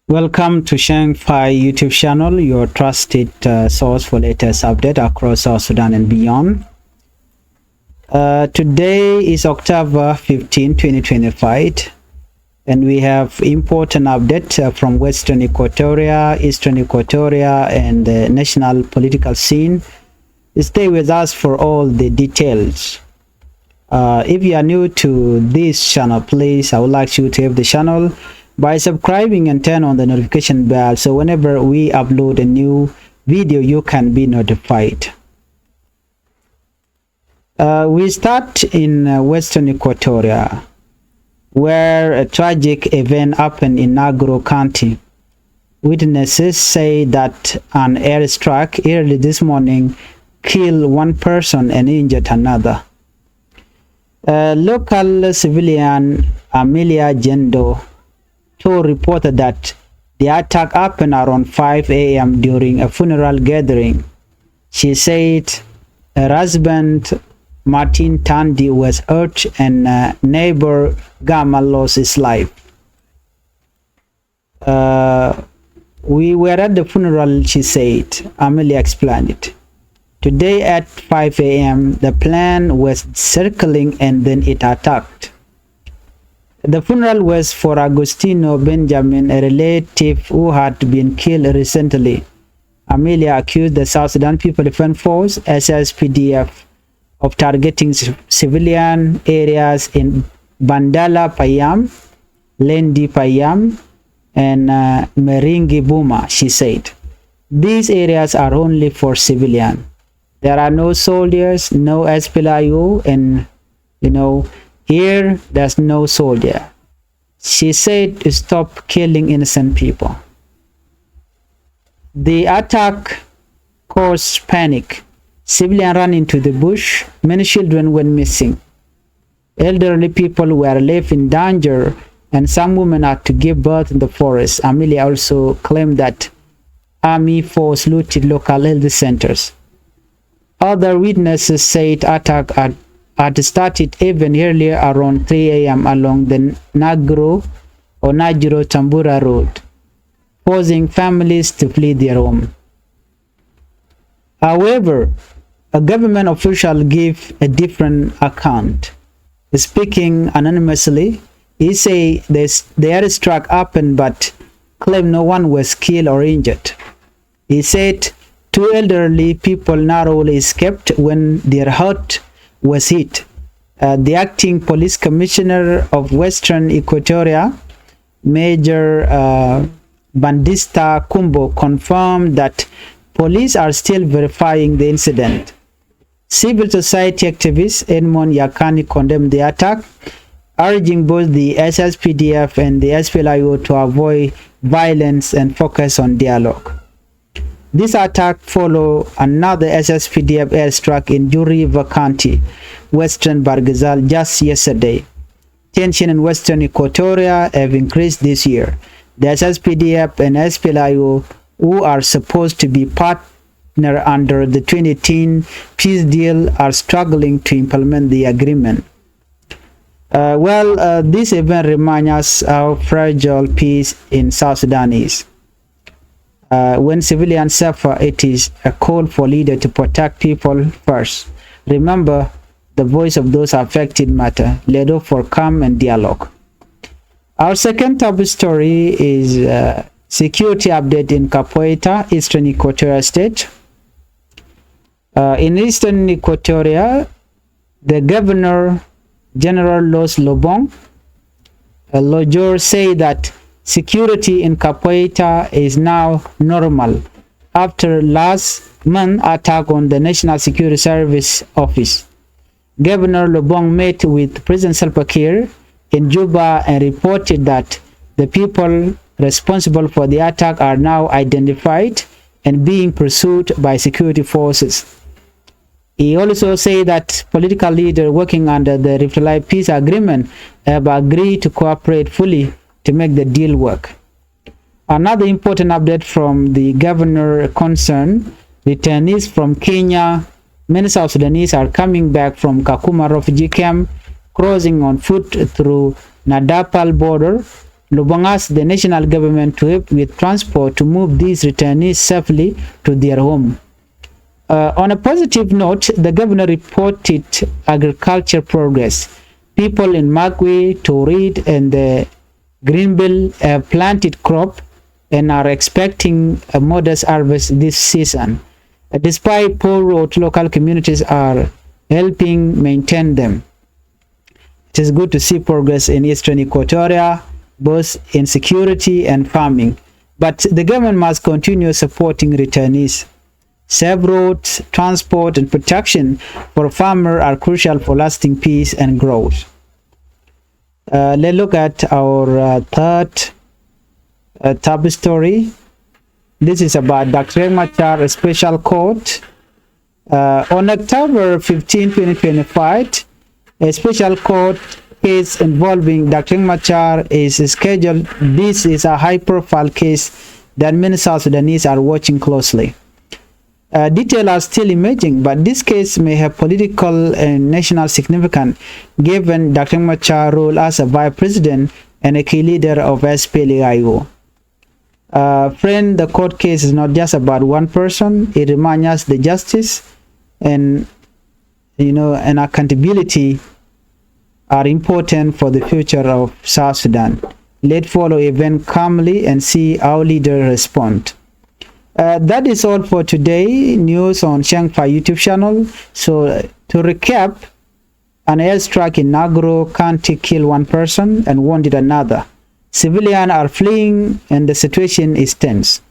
Welcome to Changfied YouTube channel, your trusted source for latest update across South Sudan and beyond. Today is October 15, 2025, and we have important update from Western Equatoria, Eastern Equatoria, and the national political scene. Stay with us for all the details. If you are new to this channel, please, I would like you to have the channel by subscribing and turn on the notification bell so whenever we upload a new video you can be notified. We start in Western Equatoria, where a tragic event happened in Nagro County. Witnesses say that an airstrike early this morning killed one person and injured another. Local civilian Amelia Jendo reported that the attack happened around 5 a.m. during a funeral gathering. She said her husband Martin Tandy was hurt and neighbor Gama lost his life. We were at the funeral, she said. Amelia explained it. Today at 5 a.m. the plane was circling and then it attacked. The funeral was for Agostino Benjamin, a relative who had been killed recently. Amelia accused the South Sudan People Defense Force, SSPDF, of targeting civilian areas in Bandala Payam, Lendi Payam, and Meringi Buma, she said. These areas are only for civilians. There are no soldiers, no SPLIO, and here there's no soldier. She said to stop killing innocent people. The attack caused panic. Civilians ran into the bush. Many children went missing. Elderly people were left in danger, and some women had to give birth in the forest. Amelia also claimed that army force looted local health centers. Other witnesses said attack had started even earlier around 3 a.m. along the Nagro or Najro Tambura road, forcing families to flee their home. However, a government official gave a different account. Speaking anonymously, he said the airstrike happened but claimed no one was killed or injured. He said two elderly people narrowly escaped when their hut was hit. The acting police commissioner of Western Equatoria, Major Bandista Kumbo, confirmed that police are still verifying the incident. Civil society activist Edmond Yakani condemned the attack, urging both the SSPDF and the SPLIO to avoid violence and focus on dialogue. This attack followed another SSPDF airstrike in Juriva County, Western Bargazal, just yesterday. Tension in Western Equatoria have increased this year. The SSPDF and SPLIO, who are supposed to be partner under the 2018 peace deal, are struggling to implement the agreement. This event reminds us how fragile peace in South Sudan is. When civilians suffer, it is a call for leaders to protect people first. Remember, the voice of those affected matter. Let us for calm and dialogue. Our second top story is security update in Capoeira, Eastern Equatoria State. In Eastern Equatoria, the Governor General Los Lobong Lojor say that security in Capoeira is now normal after last month attack on the National Security Service office. Governor Lobong met with President Salva Kiir in Juba and reported that the people responsible for the attack are now identified and being pursued by security forces. He also said that political leaders working under the Reflect Peace Agreement have agreed to cooperate fully to make the deal work. Another important update from the governor concerned returnees from Kenya. Many South Sudanese are coming back from Kakuma refugee camp, crossing on foot through Nadapal border Lobong asked the national government to help with transport to move these returnees safely to their home. On a positive note, the governor reported agriculture progress. People in Magwe, Torid, and the Greenville have planted crop and are expecting a modest harvest this season. Despite poor roads, local communities are helping maintain them. It is good to see progress in Eastern Equatoria, both in security and farming. But the government must continue supporting returnees. Safe roads, transport, and protection for farmers are crucial for lasting peace and growth. Let's look at our third top story. This is about Dr. Machar, a special court. On October 15, 2025, a special court case involving Dr. Machar is scheduled. This is a high-profile case that many South Sudanese are watching closely. Details are still emerging, but this case may have political and national significance given Dr. Machar's role as a vice president and a key leader of SPLA-IO. Friend, the court case is not just about one person. It reminds us the justice and and accountability are important for the future of South Sudan. Let's follow event calmly and see how leaders respond. That is all for today. News on Changfied YouTube channel. So to recap, an airstrike in Nagro County killed one person and wounded another. Civilians are fleeing and the situation is tense.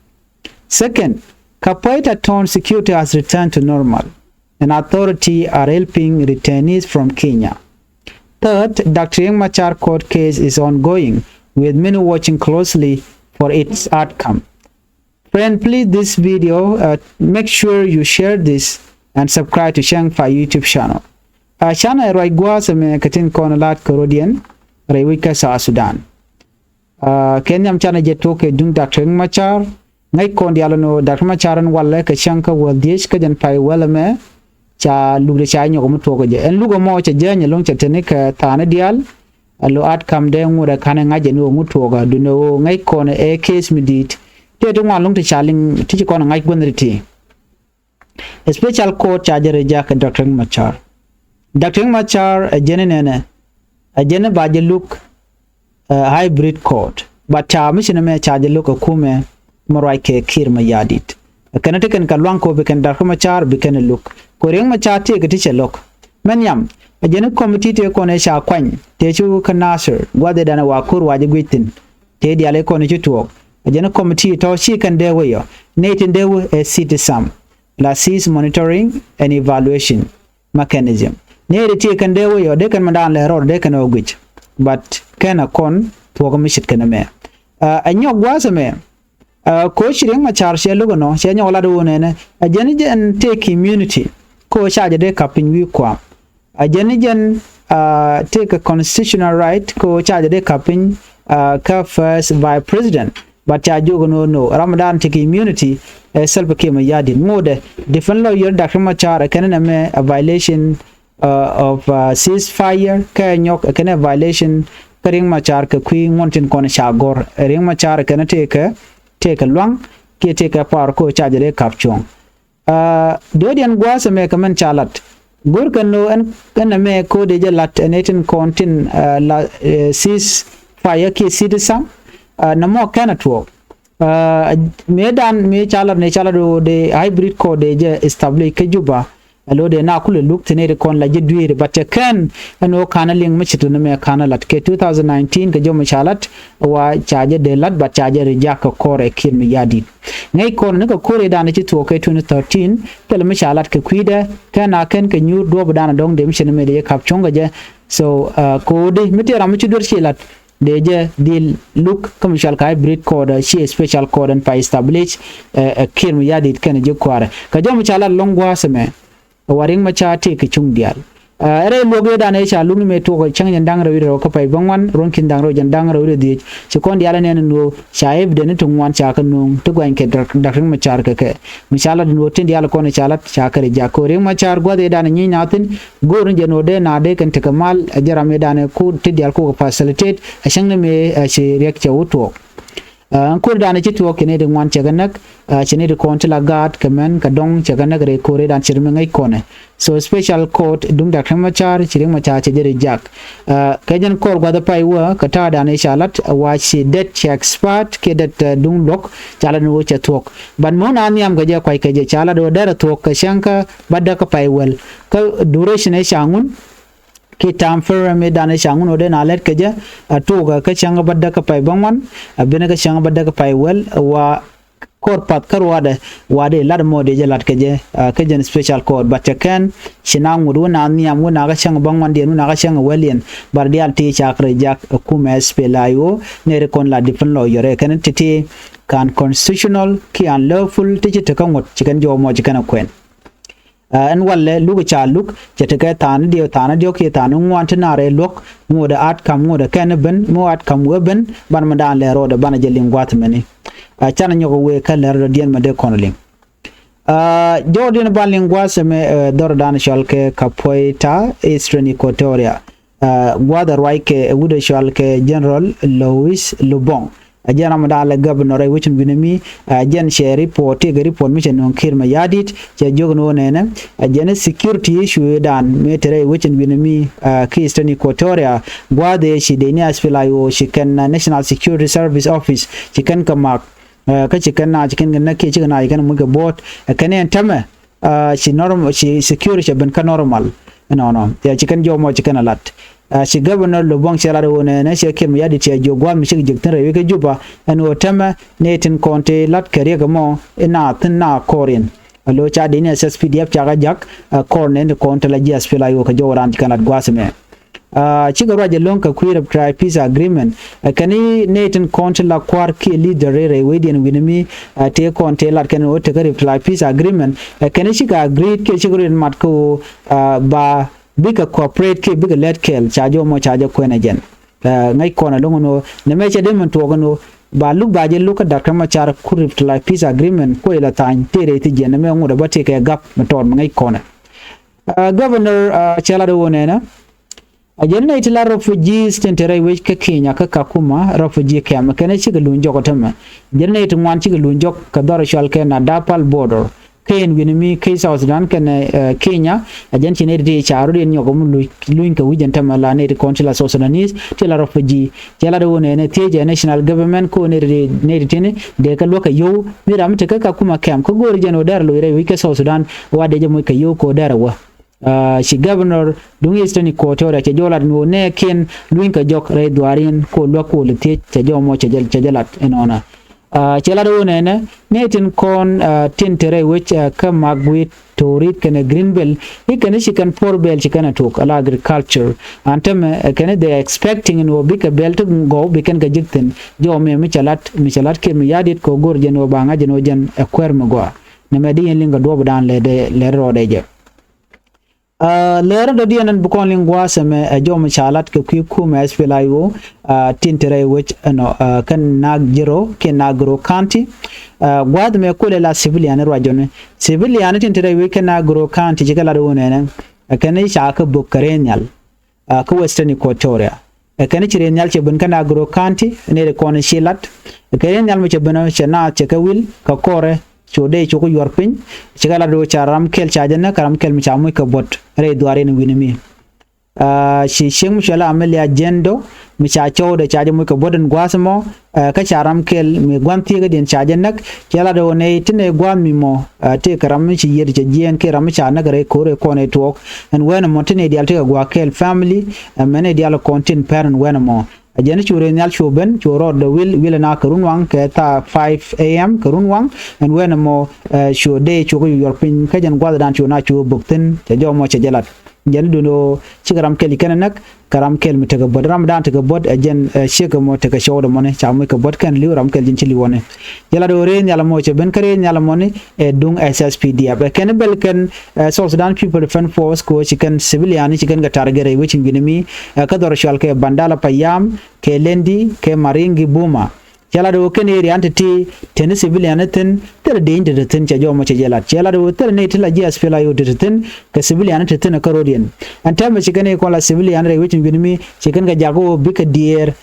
Second, Capoeira town security has returned to normal and authorities are helping returnees from Kenya. Third, Dr. Machar court case is ongoing with many watching closely for its outcome. Friend, please this video, make sure you share this and subscribe to Changfied YouTube channel. Channel Raigwa Same Katin Konalat Korodian, Raywika South Sudan. Kenyam channel Jetoke Dung Dr. Machar, Ngai Kondialano, Dr. Macharan Walla Kashanka Waldish Kajan Pai Wellame, Cha Lugasha Yomutoga, and Lugamo Chajan along Chatanika Tanadial, a low outcome then would a Kanangajano Mutoga, do no Ngai Kona a case medit. A special court charge reject Dr. Machar. Dr. Machar a genuine look hybrid court, but mission charge look a kume moraike kirma yadit. A Canadic and Kalwanko becan Dr. Machar becan a look. Korean Machar take a teacher look. Manyam, a general committee to Konesha Kwan, Techu Kanasser, what than a wakur wadigitin, Teddy Alekon to talk. A general committee to she can there way Nathan Dew a citizen, Lassis monitoring and evaluation mechanism. Near the taken there way or they can madan or they can know which, but can a con to a commission can a mare. And your was a mare. Coach Machar Shelugano, Shanyola a Jenijan take immunity, coach a de cap in Wiqua. A Jenijan take a constitutional right, coach a de cap in first by president. But no Ramadan take immunity self became a yardin mode different lawyer Dr. Machar a violation of ceasefire kanyok a violation ring Machar queen wanting con shagor ring Machar can take a long take a power co charge a capture Dodian was a make a man chalat Gurkano and a me code a lat and 18 contin ceasefire case citizen no more cannot work. Medan me chala ne chala do the hybrid code de establish Kejuba. Allo de na kule look tene kon la jedwire but can no kanaling michitu na me kanalat ke 2019 ke jom chalat wa charge de lat but charge reject core kin mi yadi ngai kon ne ko kore da ne chitu ke 2013 tel me chalat ke kwide kana ken ke new do dana dong de mission me de kap chonga je so code mitira mi chidur chilat Deja deal look commercial hybrid code she special code and by establish a kirm yadit can you quare. Kajam chala longwa seme waring macha take chung dial. ere loge da ne cha lumi me to ko chang dang ro ro ka pai bangwan ron kin dang ro jan dang ro di ci kon yala ne no shaib de ne tun wan cha kan no to gwan ke dak Machar ke misala no tin yala ko ne chala cha kare ja ko re Machar go de da ne ni natin go ron je no de na de kan te kamal ajara me da ne ku ti yal ko facilitate a shang ne me shi rek cha wuto ko da ne ci to ke ne de wan cha ganak chene de kontla guard kamen kadong chagana gre kore dan chirme ngai kone so special court dung da Machar chiring Machar che de jak kajan kor gwa da pai wa kata da ne shalat wa chi det che expert ke det dung lok chala no che tok ban mo na niam ga je kwai ke je chala do dara tok ka shanka badda ka pai wel ka duration e shangun ki tamfer me dane shangun ode nalet ke je to ga ka changa badda ka pai bangwan abena ka changa badda ka pai wel wa court pat kar wade lad mode je lat keje kejen special court but kan shinang mudu na niam wona ga chang bangwan de na ga chang welien bar dial ti chakre jak kuma spelayo ne re kon la different lawyer kan titi kan constitutional ki unlawful ti te kan wot chikan jo mo chikan kwen an walle lugu cha luk jete ka tan dio ke tan ngwan tanare lok ngoda at kam ngoda kan ben mo at kam weben ban madan le roda ban je lingwat meni chana nyogo we ka ler dien ma de konoling jordan ban lingwas me dordan shalke kapoita eastern Equatoria gwada raike wude shalke general Louis Lubong ajana madala governor ay wichin binami ajan share report mission on kirma yadit je jogno nene ajana security issue dan metere wichin binami Eastern Equatoria gwade shi deni asfilayo shi kan National Security Service Office shi kan kamak ka chicken na chicken na ke chicken na kan muga bot kan tama shi normal shi security ben ka normal no ya chicken jo mo chicken alat shi governor Lubong shala do ne na shi ke yadi che jo gwa mi shi jiktan rewe ke juba ano tama netin konte lat kare ga mo ina tinna korin alo cha dini SSPDF cha ga jak korne konte la jas pela yo ka jo ran kanat gwasme chigaro je lonka queer of tri peace agreement kani netin konte la kwar ki leader re wedien winimi te konte lat kan o te tri peace agreement kani shiga agreed ke chigaro mat ko ba bika corporate ke bika let kel chajo mo chajo ko na jen ngai kona longono ne me che dem to gono ba luk ba je luka da kama char kurif la peace agreement ko ila tan tere ti jen me ngoda ba te ke gap meton ngai kona governor chala do na ajenna itila refugees tentere we ke Kenya ka Kakuma refugee camp kana chiga lunjo ko tama jenna it ngwan chiga lunjo ka daro shal ke na dapal border ken winimi ke South Sudan kan Kenya ajen chine de charu de nyogo mu luin ka wijen tama la ne consular South Sudanese tela refugee tela do ne teje national government ko ne tene de ka loka yo mi ram te ka Kakuma camp ko gor jeno dar lo re we ke South Sudan wa de je mo ka yo ko dar wa shi governor dung Eastern Equatoria che jola no ne ken luin ka jok re dwarin ko loko le te che jomo che jalat enona chela do ne tin kon tin tere which ka magwit torit kana greenbelt ikane shi kan forbel shi kana tok ala agriculture antem kana they expecting no bika belt go bikan ka jikten jo me mi chalat ke mi yadit ko gor jeno banga jeno jan akwer mo go ne medi en linga do dan le rode je lera do dianan bukon lingwa seme jo mi chalat ke ku me spelayo tintere which no kan nagjiro ke nagro county gwad me kule la civilian rajone civilian tintere we ke nagro county jigala do ne kan sha ka bukarenyal ka Western Equatoria kan chirenyal che bun kan nagro county ne re kon shilat kerenyal me che bun chena che ka wil ka kore chode choko yorpin chigala do charam kel chajana karam kel mi chamu ka bot re duare ni winimi shi shing shala amelia jendo mi cha chode chaje mu ka bodon gwasmo ka charam kel mi gwanti ga den chajanak kela do ne tine gwami mo te karam mi chi yedi jien ke ram cha na gare kore kone tok and when mo tine dial te gwa kel family mane dial content parent when mo ajene chure nyal choben choro the will na karunwang ke ta 5 am karunwang and when mo show day chogo yorpin ka jan gwada dan chuna chu buktin te jo mo che jalat jen duno chigaram kel kenanak karam kel mitaga bod ramadan taga bod jen shega mo taga shoda mone chamu ka bod kan liu ram kel jin chili wone yala do re nyala mo che ben kare nyala mone e dung SSPDF ken bel ken South Sudan People Defense Force ko chikan civilian chikan ga targere wichin ginimi ka dor shal ke bandala payam ke lendi ke maringi buma yala do ken eri antiti ten civilian ten ter de inde ten cha jomo cha yala yala do ter ne tila gs pela yo ten ka civilian ten ka rodian antama chikan ko la civilian re wichin ginimi chikan ga jago bika dier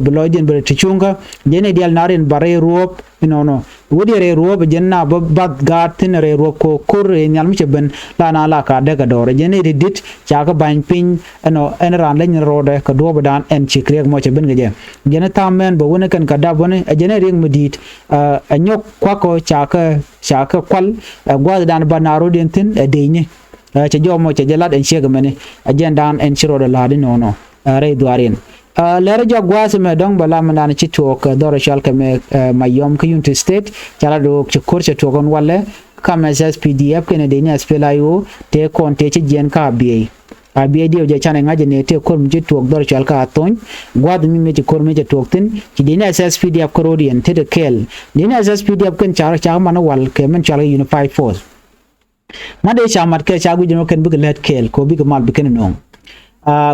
beloidin ber tichunga jene dial narin bare ruop no wodi re ruop jenna bad gatin re ruop ko kur nyal mi ben la na la ka daga dore jene dit cha ka ban pin en ran len rode ka do badan en chikre mo che ben geje jene tamen bo wona kan ka da bone jene ring medit anyok kwa ko cha ka kwal gwa dan banaro den tin de ni cha jomo cha jalat en chega mene ajendan en chiro de la no re duarin lere jogwas me dong bala manana ci tok doro shal ke me mayom ke unit state chala do ci kurche togon walle kam SSPDF ke ne de ne spelayo te konte ci jen ka bi abi dio je chane ngaje ne te kor mi ci tok doro shal ka ton gwad mi me ci kor mi ci tok tin ci de ne SSPDF korodian te de kel de ne SSPDF ken cha man wal ke men chala unified force ma de chamat ke cha gu jino ken big let kel ko big mal bi ken no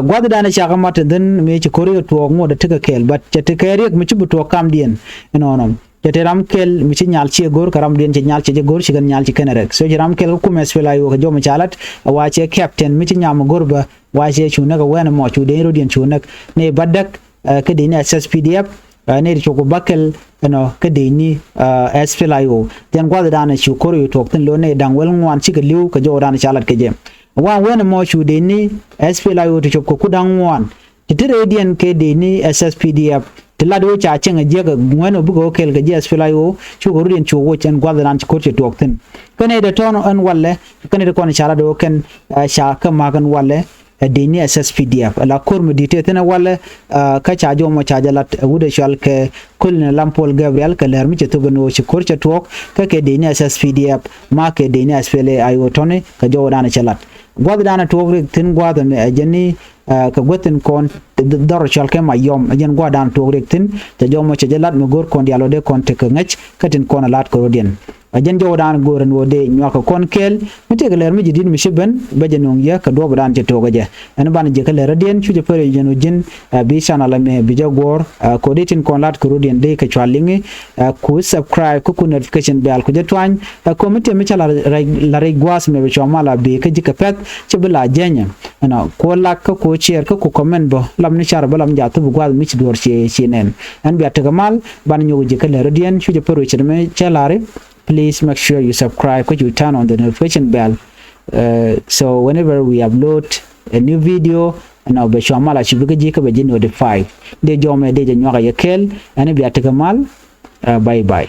gwada dana chaka mata den me ci kore to ngo da tiga kel but ce te kere mi ci buto kam dien no ce te ram kel mi ci nyal ci gor karam dien ci nyal ci gor ci gan nyal ci kenerek so ci ram kel ku mes fela yo ko jom chalat wa ce captain mi ci nyam gor ba wa ce ci naga wena mo ci de rodien ci nak ne badak ke de ne SSPDF ne ci ko bakel ke de ni SFLA yo den gwada dana ci kore to tin lo ne dan wel ngwan ci ga liu ka jo dana chalat ke jem when mo chu de ni SPLA yo to chop ko kudang wan titire dien ke de ni SSPDF tilado cha chenga jega ngweno bugo kel ga SPLA yo chu go rudien chu wo chen gwadran ko che dokten kane de tono an walle kane de kon chala do ken sha ka magan walle de ni SSPDF la kurmu dite tena walle ka cha jo mo cha jalat wude shal ke kulna lampol Gabriel ka lermi che tubano chi korcha tok ka ke de ni SSPDF ma ke de ni SPLA ayo tone ka jo dana chalat gwada dana togre tin gwada me ajeni ka goten kon dor chal ke mayom ajen gwada dana togre tin ta jomo che jalat me gor kon dialo de kon te ka ngach katin kon lat ko rodien ajen jo dana goren wode nyaka kon kel mite ga ler mi jidin mi shiben bajenong ya ka do dan che toga je an ban je ka ler rodien chu je pere jeno jin bi channel me bi jagor ko ditin kon lat ko rodien de ka chwalingi ku subscribe ku notification bell ku je twan ko mite mi chala la re gwas me bi chomala bi ka jika pet che bla jenya ana ko lak ko share ko comment bo lam ni char balam ja tu gwas mi ci dor che chinen an bi atagamal ban nyogo je ka ler rodien chu je pere chirme chalare. Please make sure you subscribe, you turn on the notification bell so whenever we upload a new video and I'll be sure mala chibuga jika be notified de jome de nyoga yekel and be atakamal bye bye.